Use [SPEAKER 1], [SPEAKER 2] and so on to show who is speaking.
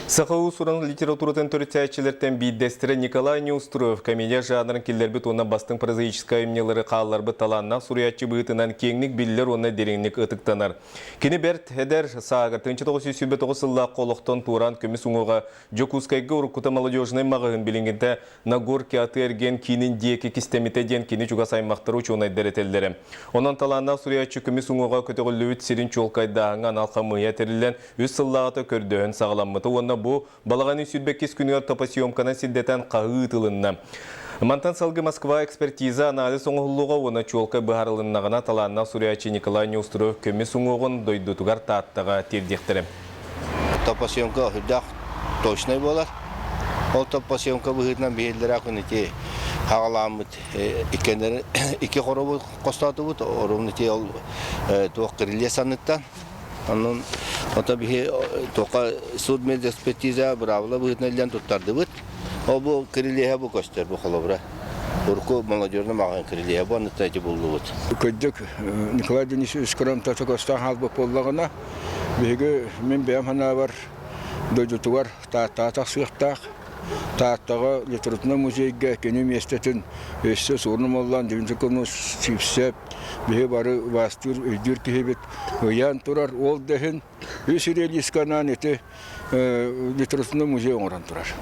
[SPEAKER 1] Сақау суран литературатын төртсәйчілерден бейдестірі Николай Неустроев комедия жанрын келдербіт оны бастың прозаическа емнелері қалаларбы таланна суриятчы бұғытынан кеңнік білілер оны дереңнік ұтықтанар. Кені бәрт әдер сағыр 1979 сылла қолықтан туран көміс ұңыға Жокускайғы ұрқыта молодежный мағығын білінгенде Нагор кеаты әрген кейнін декі кистемитеден кені жүға саймақтыру чонай дәретелдері. Онан таланна суриятчы көміс ұңыға көтеғілі үт сирин чолқайдағыңан алқамыя терілен үз сыллағаты көрдіғін сағаламмыты bu балағаны сүрбеккес күнігер топасиомкана силдетен қағы ұтылынна. Мантан салғы Москва экспертиза анализ оңғылуға оны чолқа бұғарылыннағына таланна суриятчы Николай Неустроев көмес оңғығын дойдутуғар тааттаға тердектірі.
[SPEAKER 2] Топасиомка хүрдақ точной болар. Ол топасиомка бұғытынан бейелдері ақынете қағаламыд екі қоры қостаты бұд, орымнете ол туақ кіріле саныттан. Onun tabii toka sud medexpertiza bravo bu netlerden tutardı bu. O bu kriliye bu göster bu kolabra. Urku молодежный магазин kriliye bu anlatacı buldu bu.
[SPEAKER 3] Köydük Nikolay Denis'in skram taşakostan halbı pollarına. Bege men beyamhana var. Dojutu var. Ta sığırtak. Taatağa literatüra müzeyge keni mesletin işte sorunum olan birinci konu sipsep bir barı bastır ödür kihebet yan turar ol dehen bir süreli iskanan ete literatüra müzey oran turar.